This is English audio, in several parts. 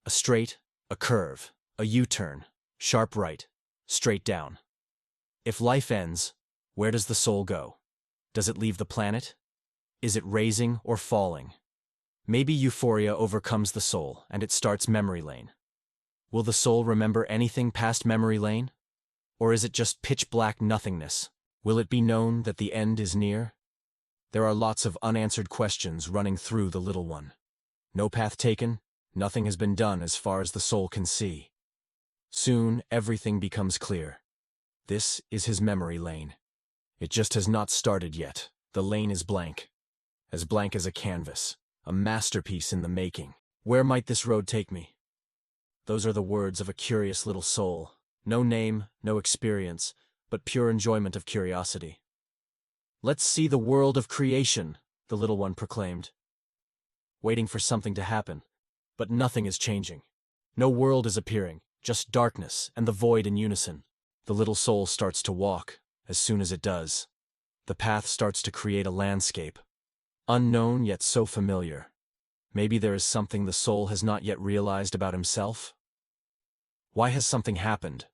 A straight, a curve, a U-turn, sharp right, straight down. If life ends, where does the soul go? Does it leave the planet? Is it raising or falling? Maybe euphoria overcomes the soul and it starts memory lane. Will the soul remember anything past memory lane? Or is it just pitch black nothingness? Will it be known that the end is near? There are lots of unanswered questions running through the little one. No path taken, nothing has been done as far as the soul can see. Soon, everything becomes clear. This is his memory lane. It just has not started yet. The lane is blank as a canvas, a masterpiece in the making. Where might this road take me? Those are the words of a curious little soul. No name, no experience, but pure enjoyment of curiosity. Let's see the world of creation, the little one proclaimed. Waiting for something to happen, but nothing is changing. No world is appearing, just darkness and the void in unison. The little soul starts to walk. As soon as it does, the path starts to create a landscape. Unknown yet so familiar. Maybe there is something the soul has not yet realized about himself? Why has something happened?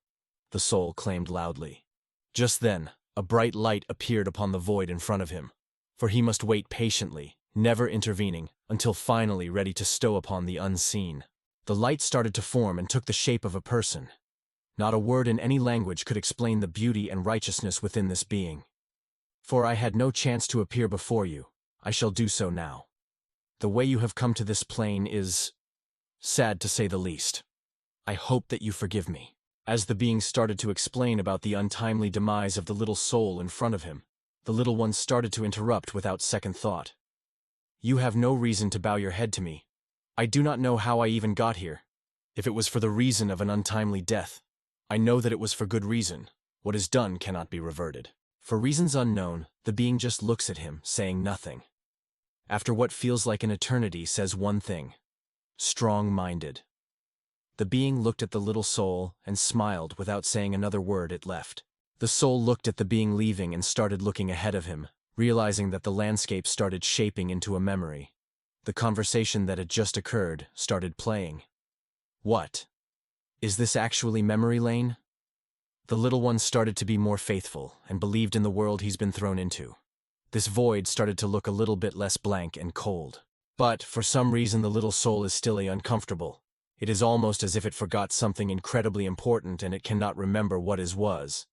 The soul claimed loudly. Just then, a bright light appeared upon the void in front of him, for he must wait patiently, never intervening, until finally ready to stow upon the unseen. The light started to form and took the shape of a person. Not a word in any language could explain the beauty and righteousness within this being. For I had no chance to appear before you, I shall do so now. The way you have come to this plane is sad to say the least. I hope that you forgive me. As the being started to explain about the untimely demise of the little soul in front of him, the little one started to interrupt without second thought. You have no reason to bow your head to me. I do not know how I even got here. If it was for the reason of an untimely death, I know that it was for good reason. What is done cannot be reverted. For reasons unknown, the being just looks at him, saying nothing. After what feels like an eternity, says one thing. Strong-minded. The being looked at the little soul and smiled without saying another word. It left. The soul looked at the being leaving and started looking ahead of him, realizing that the landscape started shaping into a memory. The conversation that had just occurred started playing. What? Is this actually memory lane? The little one started to be more faithful and believed in the world he's been thrown into. This void started to look a little bit less blank and cold. But, for some reason, the little soul is still uncomfortable. It is almost as if it forgot something incredibly important and it cannot remember what was.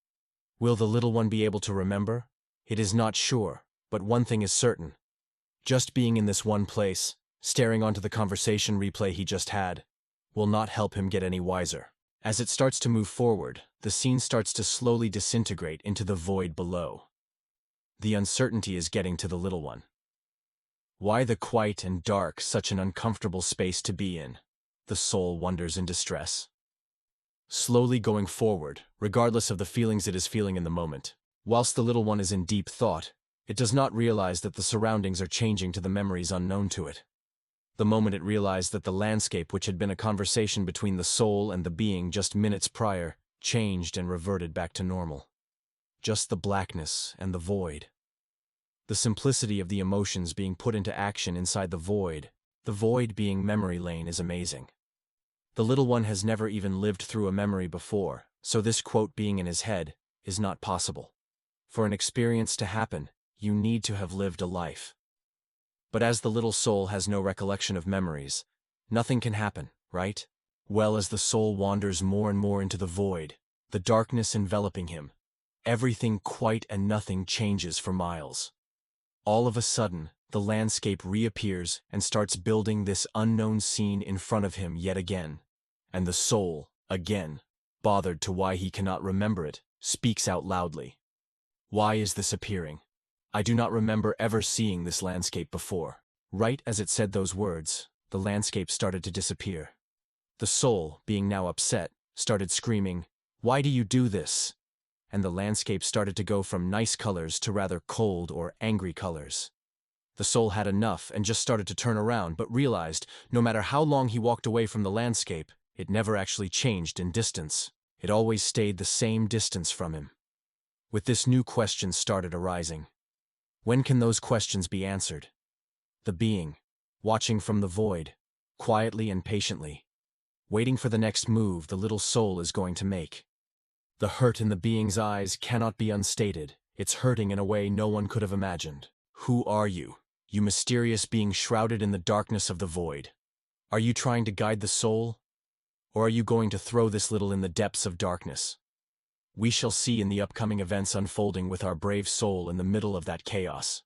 Will the little one be able to remember? It is not sure, but one thing is certain. Just being in this one place, staring onto the conversation replay he just had, will not help him get any wiser. As it starts to move forward, the scene starts to slowly disintegrate into the void below. The uncertainty is getting to the little one. Why the quiet and dark such an uncomfortable space to be in? The soul wonders in distress. Slowly going forward, regardless of the feelings it is feeling in the moment. Whilst the little one is in deep thought, it does not realize that the surroundings are changing to the memories unknown to it. The moment it realized that the landscape which had been a conversation between the soul and the being just minutes prior, changed and reverted back to normal. Just the blackness and the void. The simplicity of the emotions being put into action inside the void being memory lane, is amazing. The little one has never even lived through a memory before, so this quote being in his head is not possible. For an experience to happen, you need to have lived a life. But as the little soul has no recollection of memories, nothing can happen, right? Well, as the soul wanders more and more into the void, the darkness enveloping him, everything quite and nothing changes for miles. All of a sudden, the landscape reappears and starts building this unknown scene in front of him yet again. And the soul, again, bothered to why he cannot remember it, speaks out loudly. Why is this appearing? I do not remember ever seeing this landscape before. Right as it said those words, the landscape started to disappear. The soul, being now upset, started screaming, "Why do you do this?" And the landscape started to go from nice colors to rather cold or angry colors. The soul had enough and just started to turn around, but realized no matter how long he walked away from the landscape, it never actually changed in distance. It always stayed the same distance from him. With this, new questions started arising. When can those questions be answered? The being, watching from the void, quietly and patiently, waiting for the next move the little soul is going to make. The hurt in the being's eyes cannot be unstated. It's hurting in a way no one could have imagined. Who are you, you mysterious being shrouded in the darkness of the void? Are you trying to guide the soul? Or are you going to throw this little in the depths of darkness? We shall see in the upcoming events unfolding with our brave soul in the middle of that chaos.